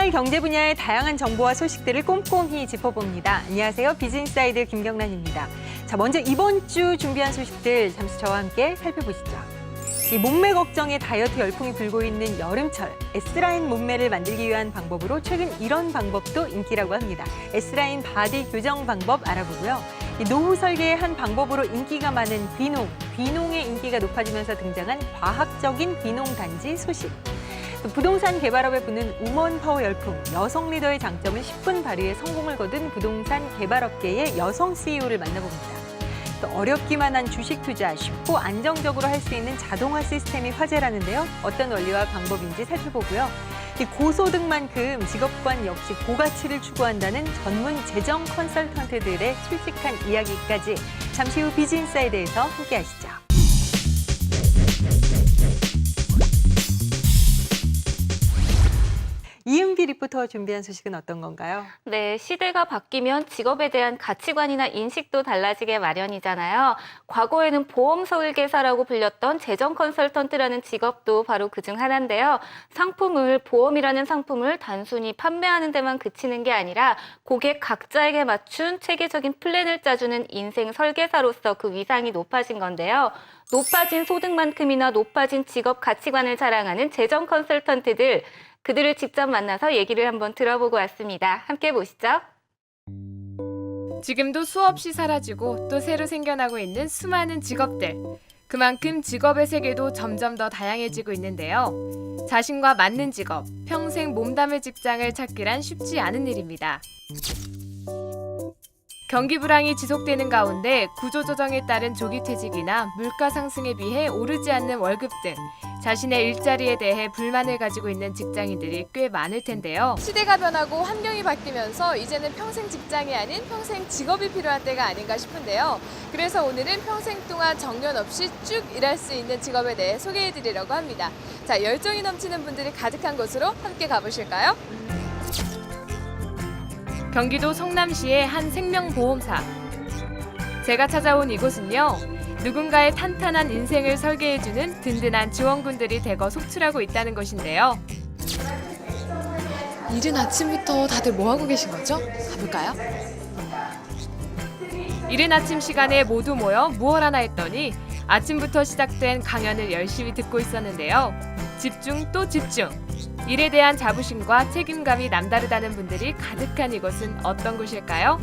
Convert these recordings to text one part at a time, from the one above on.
오늘 경제 분야의 다양한 정보와 소식들을 꼼꼼히 짚어봅니다. 안녕하세요. 비즈인사이드 김경란입니다. 자, 먼저 이번 주 준비한 소식들 잠시 저와 함께 살펴보시죠. 이 몸매 걱정에 다이어트 열풍이 불고 있는 여름철, S라인 몸매를 만들기 위한 방법으로 최근 이런 방법도 인기라고 합니다. S라인 바디 교정 방법 알아보고요. 이 노후 설계의 한 방법으로 인기가 많은 귀농의 인기가 높아지면서 등장한 과학적인 귀농 단지 소식. 또 부동산 개발업에 부는 우먼 파워 열풍, 여성 리더의 장점을 10분 발휘해 성공을 거둔 부동산 개발업계의 여성 CEO를 만나봅니다. 또 어렵기만 한 주식 투자, 쉽고 안정적으로 할 수 있는 자동화 시스템이 화제라는데요. 어떤 원리와 방법인지 살펴보고요. 이 고소득만큼 직업관 역시 고가치를 추구한다는 전문 재정 컨설턴트들의 솔직한 이야기까지 잠시 후 비즈인사이드에서 함께하시죠. 이은비 리포터가 준비한 소식은 어떤 건가요? 네, 시대가 바뀌면 직업에 대한 가치관이나 인식도 달라지게 마련이잖아요. 과거에는 보험 설계사라고 불렸던 재정 컨설턴트라는 직업도 바로 그중 하나인데요. 보험이라는 상품을 단순히 판매하는 데만 그치는 게 아니라 고객 각자에게 맞춘 체계적인 플랜을 짜주는 인생 설계사로서 그 위상이 높아진 건데요. 높아진 소득만큼이나 높아진 직업 가치관을 자랑하는 재정 컨설턴트들, 그들을 직접 만나서 얘기를 한번 들어보고 왔습니다. 함께 보시죠. 지금도 수없이 사라지고 또 새로 생겨나고 있는 수많은 직업들. 그만큼 직업의 세계도 점점 더 다양해지고 있는데요. 자신과 맞는 직업, 평생 몸담을 직장을 찾기란 쉽지 않은 일입니다. 경기 불황이 지속되는 가운데 구조조정에 따른 조기퇴직이나 물가 상승에 비해 오르지 않는 월급 등 자신의 일자리에 대해 불만을 가지고 있는 직장인들이 꽤 많을 텐데요. 시대가 변하고 환경이 바뀌면서 이제는 평생 직장이 아닌 평생 직업이 필요한 때가 아닌가 싶은데요. 그래서 오늘은 평생 동안 정년 없이 쭉 일할 수 있는 직업에 대해 소개해드리려고 합니다. 자, 열정이 넘치는 분들이 가득한 곳으로 함께 가보실까요? 경기도 성남시의 한 생명보험사. 제가 찾아온 이곳은요, 누군가의 탄탄한 인생을 설계해주는 든든한 지원군들이 대거 속출하고 있다는 것인데요. 이른 아침부터 다들 뭐 하고 계신 거죠? 가볼까요? 이른 아침 시간에 모두 모여 무얼 하나 했더니 아침부터 시작된 강연을 열심히 듣고 있었는데요. 집중 또 집중. 일에 대한 자부심과 책임감이 남다르다는 분들이 가득한 이곳은 어떤 곳일까요?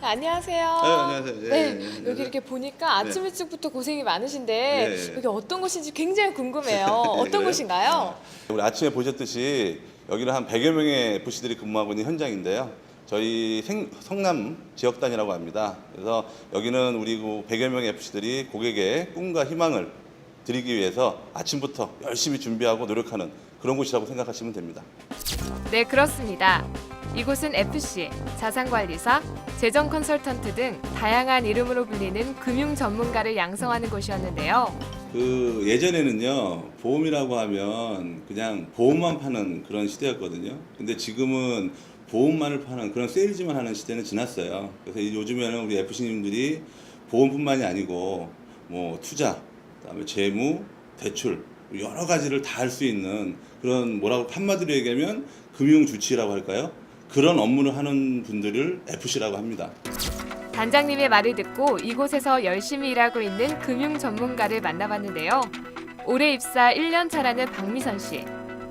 안녕하세요. 네, 안녕하세요. 네, 여기 이렇게 보니까 아침 일찍부터 고생이 많으신데 네. 여기 어떤 곳인지 굉장히 궁금해요. 어떤 그래요? 곳인가요? 우리 아침에 보셨듯이 여기는 한 100여 명의 FC들이 근무하고 있는 현장인데요. 저희 성남 지역단이라고 합니다. 그래서 여기는 우리 100여 명의 FC들이 고객의 꿈과 희망을 드리기 위해서 아침부터 열심히 준비하고 노력하는 그런 곳이라고 생각하시면 됩니다. 네, 그렇습니다. 이곳은 FC, 자산관리사, 재정 컨설턴트 등 다양한 이름으로 불리는 금융 전문가를 양성하는 곳이었는데요. 예전에는요, 보험이라고 하면 그냥 보험만 파는 그런 시대였거든요. 근데 지금은 보험만을 파는 그런 세일즈만 하는 시대는 지났어요. 그래서 요즘에는 우리 FC님들이 보험뿐만이 아니고 뭐 투자, 그다음에 재무, 대출 여러 가지를 다 할 수 있는 그런 한마디로 얘기하면 금융 주치라고 할까요? 그런 업무를 하는 분들을 FC라고 합니다. 단장님의 말을 듣고 이곳에서 열심히 일하고 있는 금융 전문가를 만나봤는데요. 올해 입사 1년 차라는 박미선 씨.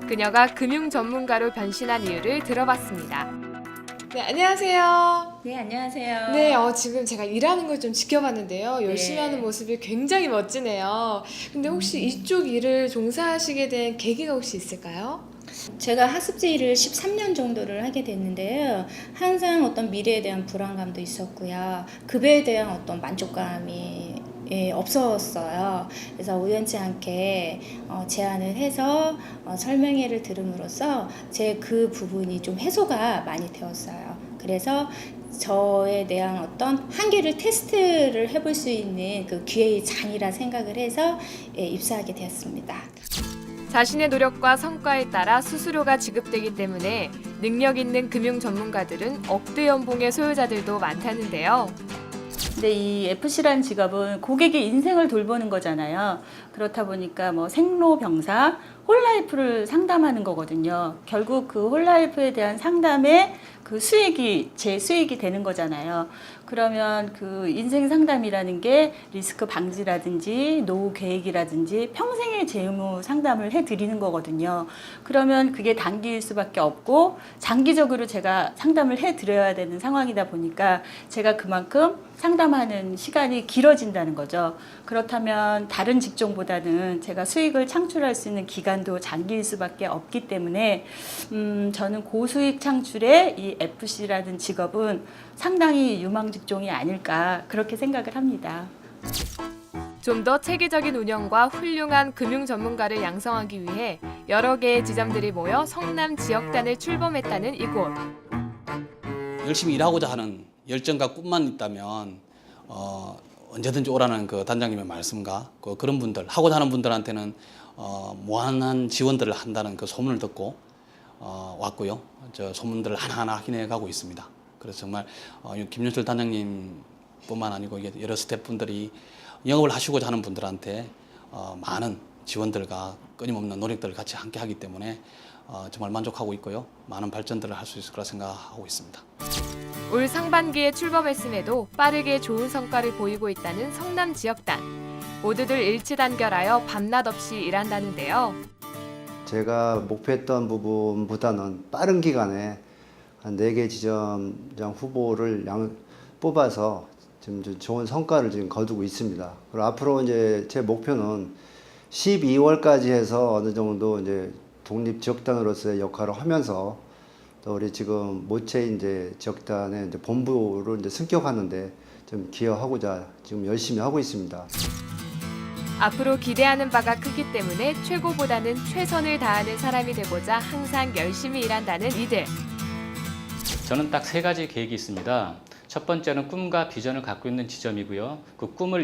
그녀가 금융 전문가로 변신한 이유를 들어봤습니다. 네, 안녕하세요. 네, 안녕하세요. 네, 지금 제가 일하는 걸 좀 지켜봤는데요. 열심히 네. 하는 모습이 굉장히 멋지네요. 근데 혹시 이쪽 일을 종사하시게 된 계기가 혹시 있을까요? 제가 학습지 일을 13년 정도를 하게 됐는데요. 항상 어떤 미래에 대한 불안감도 있었고요. 급여에 대한 어떤 만족감이 없었어요. 그래서 우연치 않게 제안을 해서 설명회를 들음으로써 제 그 부분이 좀 해소가 많이 되었어요. 그래서 저에 대한 어떤 한계를 테스트를 해볼 수 있는 그 기회의 장이라 생각을 해서 입사하게 되었습니다. 자신의 노력과 성과에 따라 수수료가 지급되기 때문에 능력 있는 금융 전문가들은 억대 연봉의 소유자들도 많다는데요. 근데 이 FC라는 직업은 고객의 인생을 돌보는 거잖아요. 그렇다 보니까 뭐 생로병사 홀라이프를 상담하는 거거든요. 결국 그 홀라이프에 대한 상담에 그 수익이 제 수익이 되는 거잖아요. 그러면 그 인생 상담이라는 게 리스크 방지라든지 노후 계획이라든지 평생의 재무 상담을 해드리는 거거든요. 그러면 그게 단기일 수밖에 없고 장기적으로 제가 상담을 해드려야 되는 상황이다 보니까 제가 그만큼 상담하는 시간이 길어진다는 거죠. 그렇다면 다른 직종보다는 제가 수익을 창출할 수 있는 기간도 장기일 수밖에 없기 때문에 저는 고수익 창출의 이 FC라는 직업은 상당히 유망 직종이 아닐까 그렇게 생각을 합니다. 좀 더 체계적인 운영과 훌륭한 금융 전문가를 양성하기 위해 여러 개의 지점들이 모여 성남 지역단을 출범했다는 이곳. 열심히 일하고자 하는 열정과 꿈만 있다면 언제든지 오라는 그 단장님의 말씀과 그런 분들, 하고자 하는 분들한테는 무한한 지원들을 한다는 그 소문을 듣고 왔고요. 저 소문들을 하나하나 확인해 가고 있습니다. 그래서 정말 김윤철 단장님뿐만 아니고 여러 스태프분들이 영업을 하시고자 하는 분들한테 많은 지원들과 끊임없는 노력들을 같이 함께 하기 때문에 정말 만족하고 있고요. 많은 발전들을 할 수 있을 거라 생각하고 있습니다. 올 상반기에 출범했음에도 빠르게 좋은 성과를 보이고 있다는 성남 지역단. 모두들 일치단결하여 밤낮 없이 일한다는데요. 제가 목표했던 부분보다는 빠른 기간에 한 4개 지점장 후보를 뽑아서 지금 좋은 성과를 지금 거두고 있습니다. 그리고 앞으로 이제 제 목표는 12월까지 해서 어느 정도 이제 독립 지역단으로서의 역할을 하면서 또 우리 지금 모체 이제 지역단의 이제 본부로 이제 승격하는데 좀 기여하고자 지금 열심히 하고 있습니다. 앞으로 기대하는 바가 크기 때문에 최고보다는 최선을 다하는 사람이 되고자 항상 열심히 일한다는 이들. 저는 딱 3가지 계획이 있습니다. 첫 번째는 꿈과 비전을 갖고 있는 지점이고요. 그 꿈을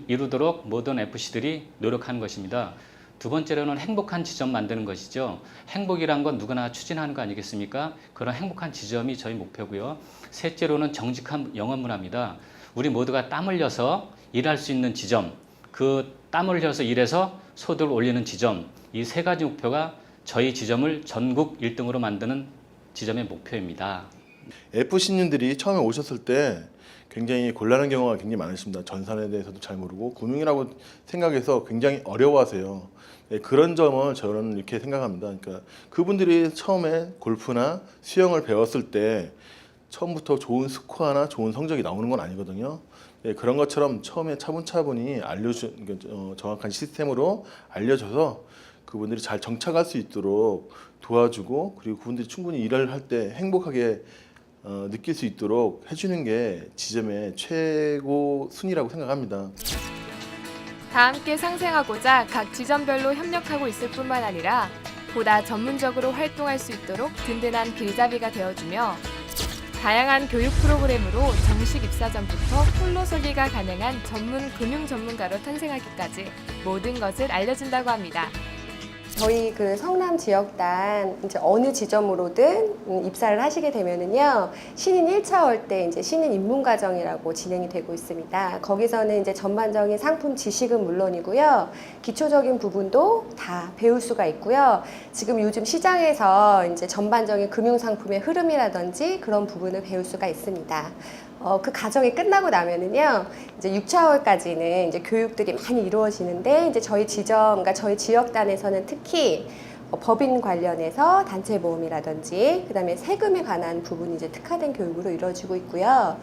이루도록 모든 FC들이 노력하는 것입니다. 두 번째로는 행복한 지점 만드는 것이죠. 행복이란 건 누구나 추진하는 거 아니겠습니까? 그런 행복한 지점이 저희 목표고요. 셋째로는 정직한 영업 문화입니다. 우리 모두가 땀 흘려서 일할 수 있는 지점, 그 땀 흘려서 일해서 소득을 올리는 지점, 이 3가지 목표가 저희 지점을 전국 1등으로 만드는 지점의 목표입니다. FC님들이 처음에 오셨을 때 굉장히 곤란한 경우가 굉장히 많으십니다. 전산에 대해서도 잘 모르고 금융이라고 생각해서 굉장히 어려워하세요. 그런 점을 저는 이렇게 생각합니다. 그러니까 그분들이 처음에 골프나 수영을 배웠을 때 처음부터 좋은 스코어나 좋은 성적이 나오는 건 아니거든요. 그런 것처럼 처음에 차분차분히 정확한 시스템으로 알려줘서 그분들이 잘 정착할 수 있도록 도와주고, 그리고 그분들이 충분히 일을 할 때 행복하게 느낄 수 있도록 해주는 게 지점의 최고 순위라고 생각합니다. 다 함께 상생하고자 각 지점별로 협력하고 있을 뿐만 아니라 보다 전문적으로 활동할 수 있도록 든든한 길잡이가 되어주며 다양한 교육 프로그램으로 정식 입사 전부터 홀로 서기가 가능한 전문 금융 전문가로 탄생하기까지 모든 것을 알려준다고 합니다. 저희 그 성남 지역단 이제 어느 지점으로든 입사를 하시게 되면은요, 신인 1차월 때 이제 신인 입문 과정이라고 진행이 되고 있습니다. 거기서는 이제 전반적인 상품 지식은 물론이고요, 기초적인 부분도 다 배울 수가 있고요. 지금 요즘 시장에서 이제 전반적인 금융 상품의 흐름이라든지 그런 부분을 배울 수가 있습니다. 그 과정이 끝나고 나면은요, 이제 6차월까지는 이제 교육들이 많이 이루어지는데, 이제 저희 지점, 그러니까 저희 지역단에서는 특히 법인 관련해서 단체 보험이라든지, 그다음에 세금에 관한 부분이 이제 특화된 교육으로 이루어지고 있고요.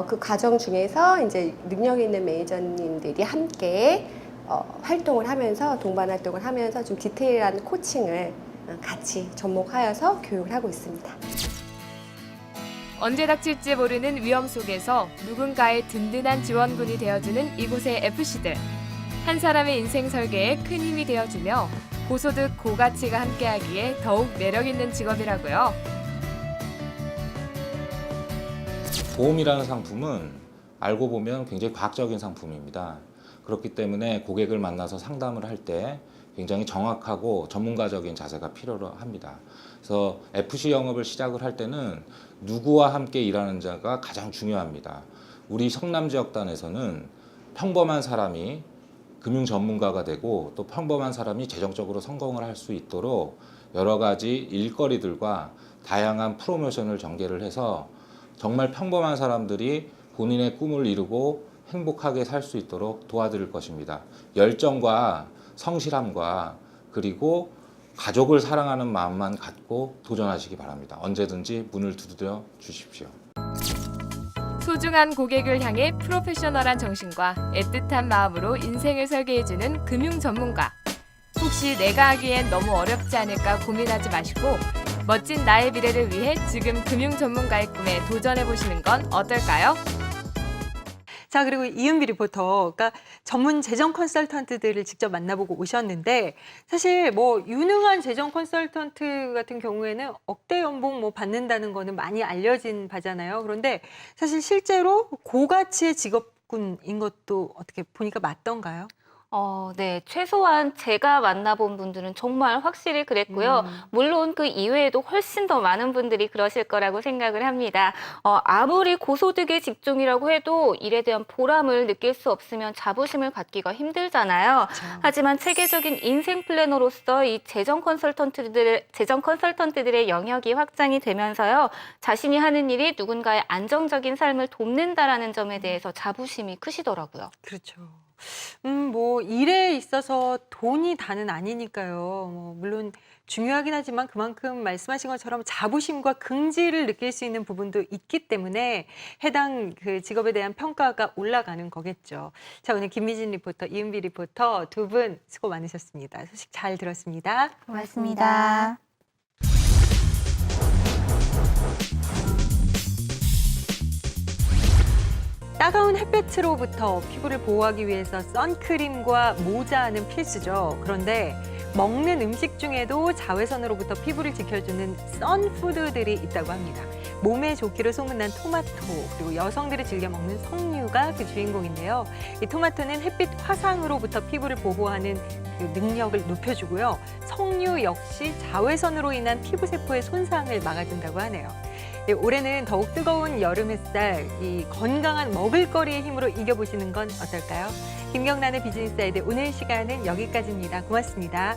그 과정 중에서 이제 능력 있는 매니저님들이 함께 활동을 하면서, 동반 활동을 하면서 좀 디테일한 코칭을 같이 접목하여서 교육을 하고 있습니다. 언제 닥칠지 모르는 위험 속에서 누군가의 든든한 지원군이 되어주는 이곳의 FC들. 한 사람의 인생 설계에 큰 힘이 되어주며 고소득, 고가치가 함께하기에 더욱 매력있는 직업이라고요. 보험이라는 상품은 알고 보면 굉장히 과학적인 상품입니다. 그렇기 때문에 고객을 만나서 상담을 할 때 굉장히 정확하고 전문가적인 자세가 필요합니다. 그래서 FC 영업을 시작을 할 때는 누구와 함께 일하는 자가 가장 중요합니다. 우리 성남 지역단에서는 평범한 사람이 금융 전문가가 되고 또 평범한 사람이 재정적으로 성공을 할 수 있도록 여러 가지 일거리들과 다양한 프로모션을 전개를 해서 정말 평범한 사람들이 본인의 꿈을 이루고 행복하게 살 수 있도록 도와드릴 것입니다. 열정과 성실함과 그리고 가족을 사랑하는 마음만 갖고 도전하시기 바랍니다. 언제든지 문을 두드려 주십시오. 소중한 고객을 향해 프로페셔널한 정신과 애틋한 마음으로 인생을 설계해주는 금융 전문가. 혹시 내가 하기엔 너무 어렵지 않을까 고민하지 마시고 멋진 나의 미래를 위해 지금 금융 전문가의 꿈에 도전해보시는 건 어떨까요? 자, 그리고 이은비 리포터가 전문 재정 컨설턴트들을 직접 만나보고 오셨는데 사실 뭐 유능한 재정 컨설턴트 같은 경우에는 억대 연봉 뭐 받는다는 거는 많이 알려진 바잖아요. 그런데 사실 실제로 고가치의 직업군인 것도 어떻게 보니까 맞던가요? 네. 최소한 제가 만나본 분들은 정말 확실히 그랬고요. 물론 그 이외에도 훨씬 더 많은 분들이 그러실 거라고 생각을 합니다. 아무리 고소득의 직종이라고 해도 일에 대한 보람을 느낄 수 없으면 자부심을 갖기가 힘들잖아요. 그렇죠. 하지만 체계적인 인생 플래너로서 이 재정 컨설턴트들의 영역이 확장이 되면서요. 자신이 하는 일이 누군가의 안정적인 삶을 돕는다라는 점에 대해서 자부심이 크시더라고요. 그렇죠. 뭐 일에 있어서 돈이 다는 아니니까요. 뭐 물론 중요하긴 하지만 그만큼 말씀하신 것처럼 자부심과 긍지를 느낄 수 있는 부분도 있기 때문에 해당 그 직업에 대한 평가가 올라가는 거겠죠. 자, 오늘 김미진 리포터, 이은비 리포터 두 분 수고 많으셨습니다. 소식 잘 들었습니다. 고맙습니다. 따가운 햇볕으로부터 피부를 보호하기 위해서 선크림과 모자는 필수죠. 그런데 먹는 음식 중에도 자외선으로부터 피부를 지켜주는 선푸드들이 있다고 합니다. 몸에 좋기로 소문난 토마토, 그리고 여성들이 즐겨 먹는 석류가 그 주인공인데요. 이 토마토는 햇빛 화상으로부터 피부를 보호하는 그 능력을 높여주고요. 석류 역시 자외선으로 인한 피부세포의 손상을 막아준다고 하네요. 올해는 더욱 뜨거운 여름 햇살, 이 건강한 먹을거리의 힘으로 이겨보시는 건 어떨까요? 김경란의 비즈니스아이드 오늘 시간은 여기까지입니다. 고맙습니다.